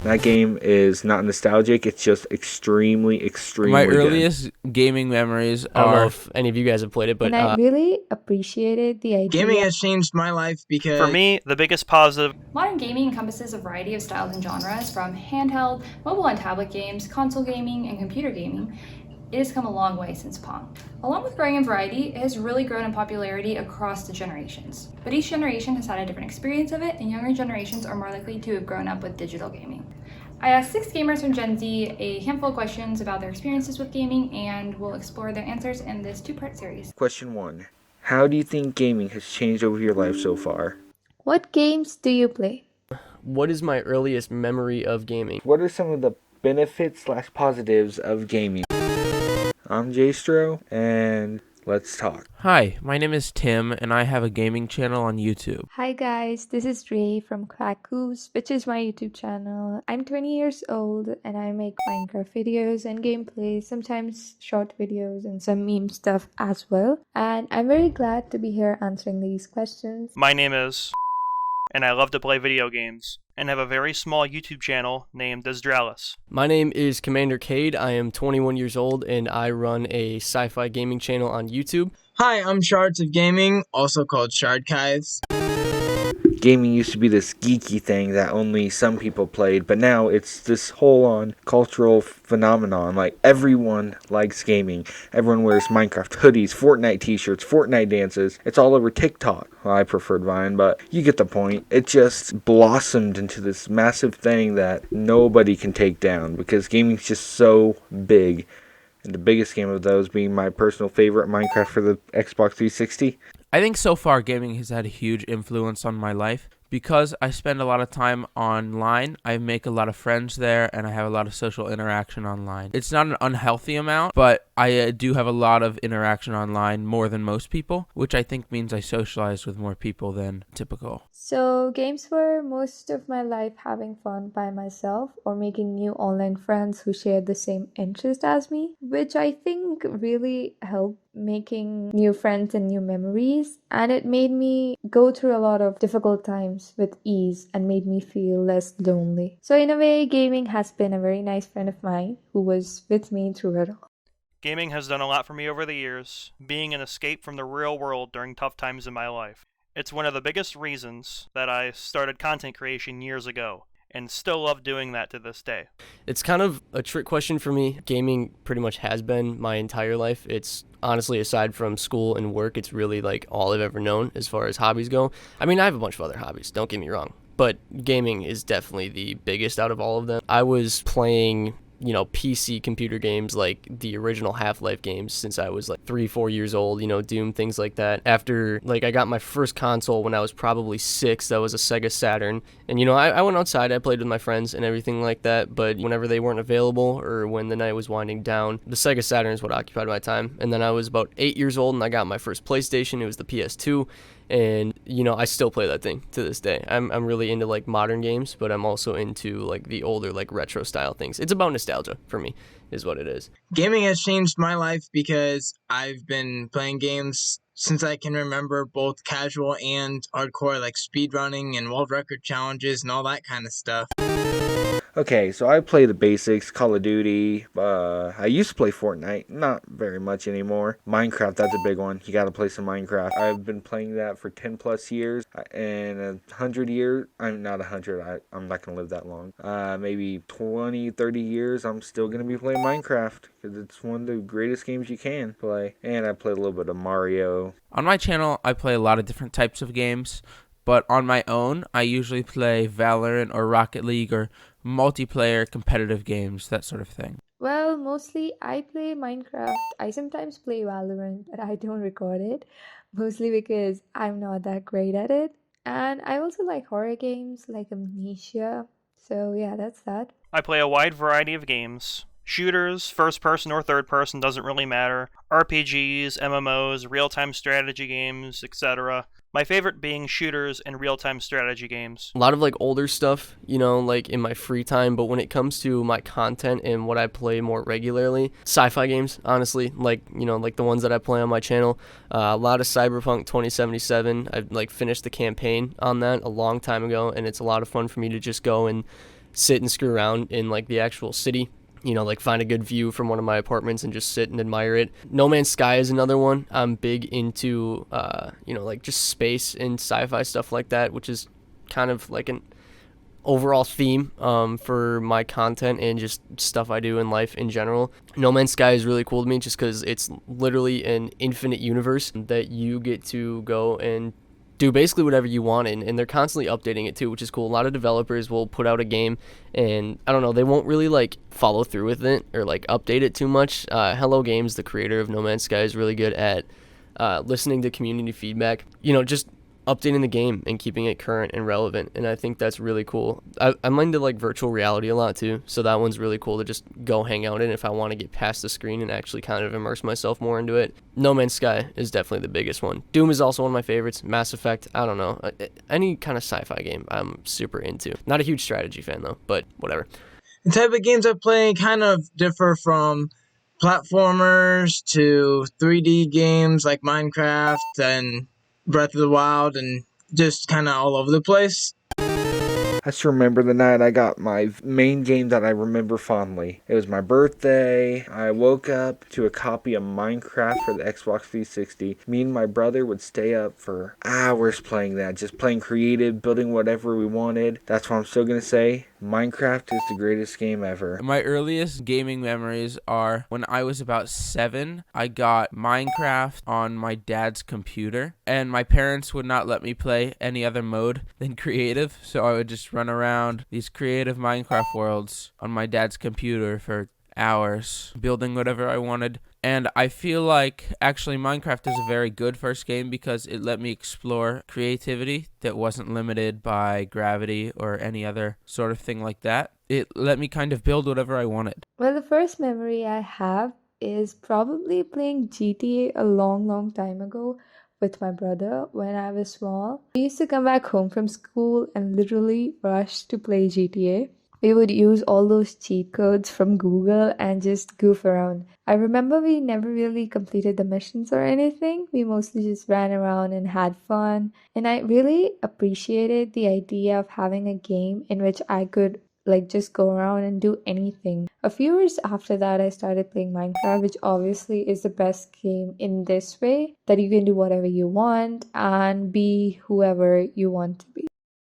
That game is not nostalgic. It's just extremely My good. earliest gaming memories I don't know are if any of you guys have played it, but And I really appreciated the idea. Gaming has changed my life because... For me, the biggest positive... Modern gaming encompasses a variety of styles and genres, from handheld, mobile and tablet games, console gaming, and computer gaming. It has come a long way since Pong. Along with growing in variety, it has really grown in popularity across the generations. But each generation has had a different experience of it, and younger generations are more likely to have grown up with digital gaming. I asked 6 gamers from Gen Z a handful of questions about their experiences with gaming, and we'll explore their answers in this 2-part series. Question 1. How do you think gaming has changed over your life so far? What games do you play? what is my earliest memory of gaming? What are some of the benefits/positives of gaming? I'm Jastro, and let's talk. Hi, my name is Tim, and I have a gaming channel on YouTube. Hi guys, this is Ray from Crackoos, which is my YouTube channel. I'm 20 years old and I make Minecraft videos and gameplays, sometimes short videos and some meme stuff as well. And I'm very glad to be here answering these questions. My name is... and I love to play video games, and have a very small YouTube channel named Desdralis. My name is Commander Cade. I am 21 years old and I run a sci-fi gaming channel on YouTube. Hi, I'm Shards of Gaming, also called Shardkives. Gaming used to be this geeky thing that only some people played, but now it's this whole-on cultural phenomenon. Like, everyone likes gaming. Everyone wears Minecraft hoodies, Fortnite t-shirts, Fortnite dances. It's all over TikTok. Well, I preferred Vine, but you get the point. It just blossomed into this massive thing that nobody can take down because gaming's just so big. And the biggest game of those being my personal favorite, Minecraft for the Xbox 360. I think so far gaming has had a huge influence on my life. Because I spend a lot of time online, I make a lot of friends there, and I have a lot of social interaction online. It's not an unhealthy amount, but I do have a lot of interaction online, more than most people, which I think means I socialize with more people than typical. So games were most of my life having fun by myself or making new online friends who shared the same interest as me, which I think really helped making new friends and new memories, and it made me go through a lot of difficult times with ease and made me feel less lonely. So in a way, gaming has been a very nice friend of mine who was with me through it all. Gaming has done a lot for me over the years, being an escape from the real world during tough times in my life. It's one of the biggest reasons that I started content creation years ago, and still love doing that to this day. It's kind of a trick question for me. Gaming pretty much has been my entire life. It's honestly, aside from school and work, it's really like all I've ever known as far as hobbies go. I mean, I have a bunch of other hobbies, don't get me wrong, but gaming is definitely the biggest out of all of them. I was playing PC computer games like the original Half-Life games since I was like 3-4 years old, Doom, things like that. After I got my first console when I was probably 6, that was a Sega Saturn. And I went outside, I played with my friends and everything like that, but whenever they weren't available or when the night was winding down, the Sega Saturn is what occupied my time. And then I was about 8 years old and I got my first PlayStation. It was the PS2. And I still play that thing to this day. I'm really into modern games, but I'm also into the older retro style things. It's about nostalgia for me is what it is. Gaming has changed my life because I've been playing games since I can remember, both casual and hardcore, like speedrunning and world record challenges and all that kind of stuff. Okay, so I play the basics, Call of Duty. I used to play Fortnite, not very much anymore. Minecraft, that's a big one. You gotta play some Minecraft. I've been playing that for 10 plus years. And 100 years, I'm not 100, I'm not gonna live that long. Maybe 20, 30 years, I'm still gonna be playing Minecraft. Because it's one of the greatest games you can play. And I play a little bit of Mario. On my channel, I play a lot of different types of games. But on my own, I usually play Valorant or Rocket League or multiplayer competitive games, that sort of thing. Well, mostly I play Minecraft. I sometimes play Valorant, but I don't record it, mostly because I'm not that great at it. And I also like horror games like Amnesia. So yeah, that's that. I play a wide variety of games. Shooters, first person or third person, doesn't really matter. RPGs, MMOs, real-time strategy games, etc. My favorite being shooters and real-time strategy games. A lot of older stuff, in my free time, but when it comes to my content and what I play more regularly, sci-fi games, honestly, like the ones that I play on my channel. A lot of Cyberpunk 2077. I've finished the campaign on that a long time ago, and it's a lot of fun for me to just go and sit and screw around in like the actual city. You know, like find a good view from one of my apartments and just sit and admire it. No Man's Sky is another one. I'm big into, you know, like just space and sci-fi stuff like that, which is kind of like an overall theme for my content and just stuff I do in life in general. No Man's Sky is really cool to me just because it's literally an infinite universe that you get to go and do basically whatever you want in, and they're constantly updating it too, which is cool. A lot of developers will put out a game and I don't know, they won't really like follow through with it or like update it too much. Hello Games, the creator of No Man's Sky, is really good at listening to community feedback, you know, just updating the game and keeping it current and relevant, and I think that's really cool. I'm into like virtual reality a lot too, so that one's really cool to just go hang out in if I want to get past the screen and actually kind of immerse myself more into it. No Man's Sky is definitely the biggest one. Doom is also one of my favorites. Mass Effect, I don't know, any kind of sci-fi game I'm super into. Not a huge strategy fan though, but whatever. The type of games I play kind of differ from platformers to 3D games like Minecraft and Breath of the Wild, and just kind of all over the place. I just remember the night I got my main game that I remember fondly. It was my birthday. I woke up to a copy of Minecraft for the Xbox 360. Me and my brother would stay up for hours playing that, just playing creative, building whatever we wanted. That's what I'm still going to say. Minecraft is the greatest game ever. My earliest gaming memories are when I was about 7. I got Minecraft on my dad's computer, and my parents would not let me play any other mode than creative, so I would just run around these creative Minecraft worlds on my dad's computer for hours, building whatever I wanted. And I feel like actually Minecraft is a very good first game because it let me explore creativity that wasn't limited by gravity or any other sort of thing like that. It let me kind of build whatever I wanted. Well, the first memory I have is probably playing GTA a long time ago with my brother when I was small. We used to come back home from school and literally rush to play GTA. We would use all those cheat codes from Google and just goof around. I remember we never really completed the missions or anything. We mostly just ran around and had fun. And I really appreciated the idea of having a game in which I could like just go around and do anything. A few years after that, I started playing Minecraft, which obviously is the best game in this way that you can do whatever you want and be whoever you want to be.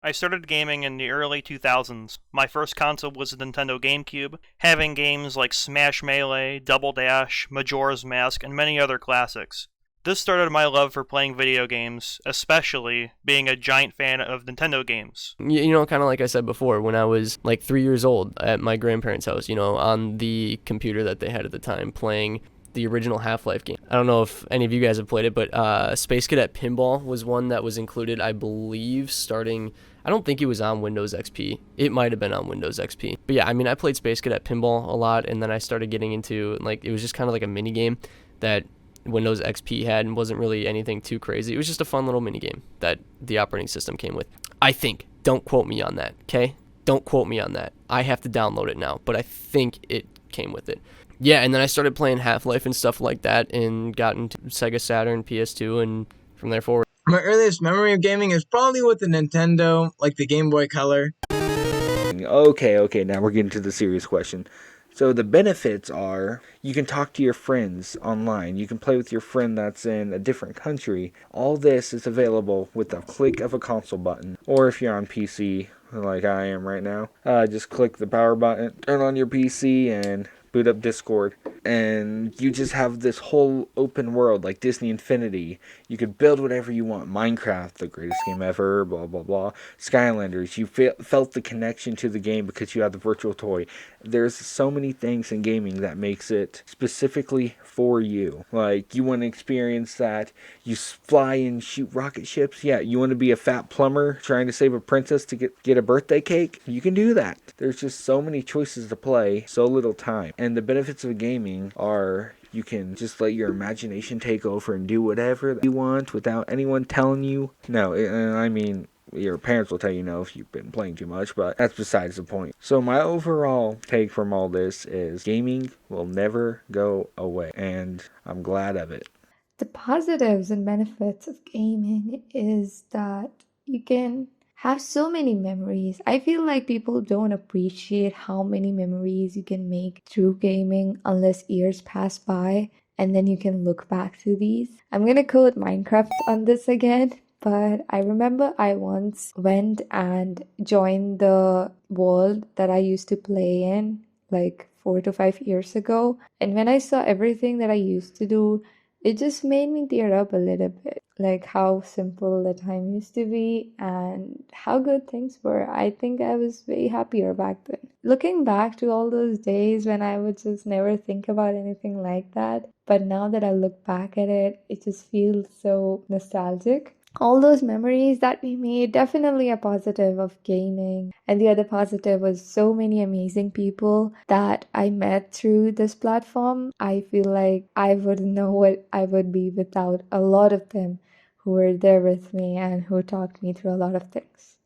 I started gaming in the early 2000s. My first console was the Nintendo GameCube, having games like Smash Melee, Double Dash, Majora's Mask, and many other classics. This started my love for playing video games, especially being a giant fan of Nintendo games. You know, kind of like I said before, when I was like 3 years old at my grandparents' house, you know, on the computer that they had at the time, playing the original Half-Life game. I don't know if any of you guys have played it, but Space Cadet Pinball was one that was included, I believe, starting... I don't think it was on Windows XP. It might have been on Windows XP. But yeah, I mean, I played Space Cadet Pinball a lot, and then I started getting into, like, it was just kind of like a mini game that Windows XP had and wasn't really anything too crazy. It was just a fun little mini game that the operating system came with. I think. Don't quote me on that, okay? Don't quote me on that. I have to download it now, but I think it came with it. Yeah, and then I started playing Half-Life and stuff like that and got into Sega Saturn, PS2, and from there forward. My earliest memory of gaming is probably with the Nintendo, like the Game Boy Color. Okay, now we're getting to the serious question. So the benefits are you can talk to your friends online. You can play with your friend that's in a different country. All this is available with the click of a console button. Or if you're on PC, like I am right now, just click the power button, turn on your PC, and boot up Discord. And you just have this whole open world like Disney Infinity. You could build whatever you want. Minecraft, the greatest game ever, blah, blah, blah. Skylanders, you felt the connection to the game because you had the virtual toy. There's so many things in gaming that makes it specifically for you. Like, you want to experience that. You fly and shoot rocket ships. Yeah, you want to be a fat plumber trying to save a princess to get a birthday cake? You can do that. There's just so many choices to play, so little time. And the benefits of gaming are you can just let your imagination take over and do whatever you want without anyone telling you. No, I mean, your parents will tell you no if you've been playing too much, but that's besides the point. So my overall take from all this is gaming will never go away, and I'm glad of it. The positives and benefits of gaming is that you can have so many memories. I feel like people don't appreciate how many memories you can make through gaming unless years pass by and then you can look back to these. I'm gonna quote Minecraft on this again. But I remember I once went and joined the world that I used to play in like 4 to 5 years ago. And when I saw everything that I used to do, it just made me tear up a little bit. Like how simple the time used to be and how good things were. I think I was way happier back then. Looking back to all those days when I would just never think about anything like that. But now that I look back at it, it just feels so nostalgic. All those memories that we made, definitely a positive of gaming. And the other positive was so many amazing people that I met through this platform. I feel like I wouldn't know what I would be without a lot of them who were there with me and who talked me through a lot of things.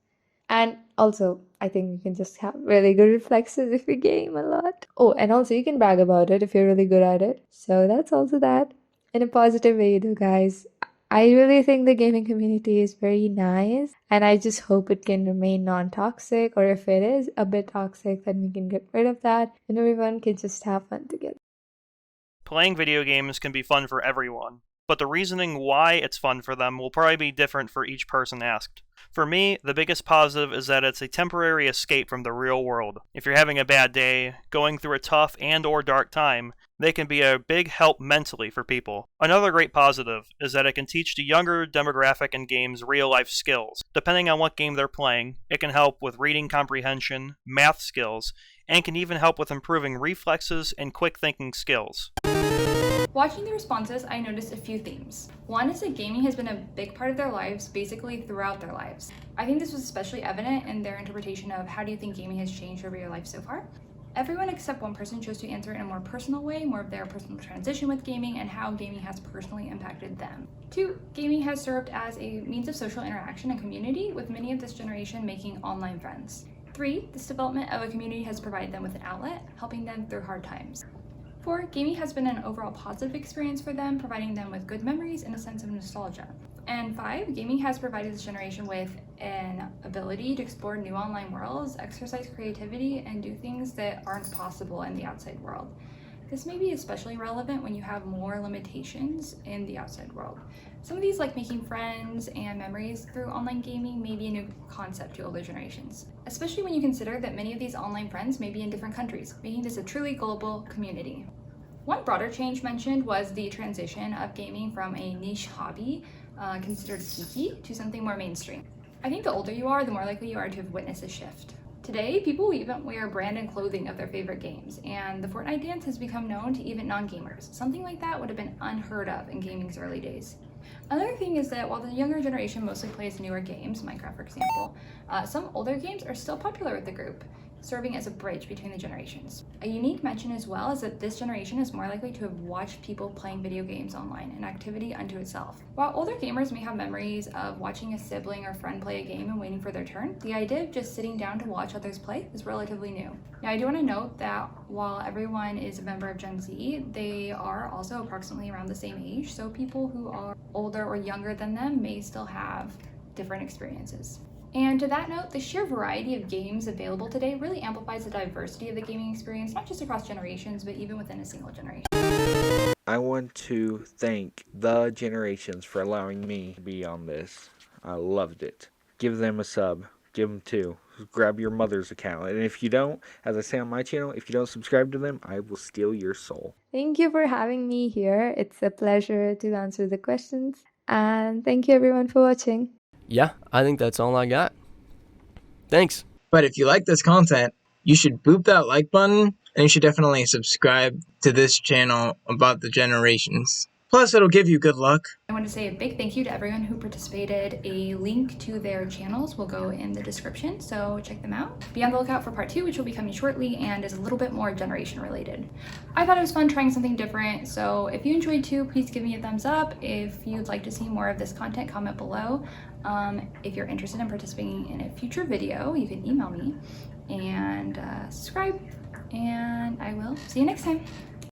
And also, I think you can just have really good reflexes if you game a lot. Oh, and also you can brag about it if you're really good at it. So that's also that. In a positive way, though, guys. I really think the gaming community is very nice, and I just hope it can remain non-toxic, or if it is a bit toxic, then we can get rid of that, and everyone can just have fun together. Playing video games can be fun for everyone, but the reasoning why it's fun for them will probably be different for each person asked. For me, the biggest positive is that it's a temporary escape from the real world. If you're having a bad day, going through a tough and/or dark time, they can be a big help mentally for people. Another great positive is that it can teach the younger demographic in games real-life skills. Depending on what game they're playing, it can help with reading comprehension, math skills, and can even help with improving reflexes and quick thinking skills. Watching the responses, I noticed a few themes. One is that gaming has been a big part of their lives, basically throughout their lives. I think this was especially evident in their interpretation of how do you think gaming has changed over your life so far? Everyone except one person chose to answer in a more personal way, more of their personal transition with gaming and how gaming has personally impacted them. 2, gaming has served as a means of social interaction and community, with many of this generation making online friends. 3, this development of a community has provided them with an outlet, helping them through hard times. 4, gaming has been an overall positive experience for them, providing them with good memories and a sense of nostalgia. And 5, gaming has provided this generation with an ability to explore new online worlds, exercise creativity, and do things that aren't possible in the outside world. This may be especially relevant when you have more limitations in the outside world. Some of these, like making friends and memories through online gaming, may be a new concept to older generations, especially when you consider that many of these online friends may be in different countries, making this a truly global community. One broader change mentioned was the transition of gaming from a niche hobby considered geeky to something more mainstream. I think the older you are, the more likely you are to have witnessed a shift. Today, people even wear branded clothing of their favorite games, and the Fortnite dance has become known to even non-gamers. Something like that would have been unheard of in gaming's early days. Another thing is that while the younger generation mostly plays newer games, Minecraft for example, some older games are still popular with the group, serving as a bridge between the generations. A unique mention as well is that this generation is more likely to have watched people playing video games online, an activity unto itself. While older gamers may have memories of watching a sibling or friend play a game and waiting for their turn, the idea of just sitting down to watch others play is relatively new. Now, I do want to note that while everyone is a member of Gen Z, they are also approximately around the same age, so people who are older or younger than them may still have different experiences. And to that note, the sheer variety of games available today really amplifies the diversity of the gaming experience, not just across generations, but even within a single generation. I want to thank the generations for allowing me to be on this. I loved it. Give them a sub. Give them 2. Grab your mother's account. And if you don't, as I say on my channel, if you don't subscribe to them, I will steal your soul. Thank you for having me here. It's a pleasure to answer the questions. And thank you everyone for watching. Yeah, I think that's all I got. Thanks. But if you like this content, you should boop that like button, and you should definitely subscribe to this channel about the generations. Plus, it'll give you good luck. I want to say a big thank you to everyone who participated. A link to their channels will go in the description, so check them out. Be on the lookout for part 2, which will be coming shortly and is a little bit more generation related. I thought it was fun trying something different, so if you enjoyed too, please give me a thumbs up. If you'd like to see more of this content, comment below. If you're interested in participating in a future video, you can email me and subscribe, and I will see you next time.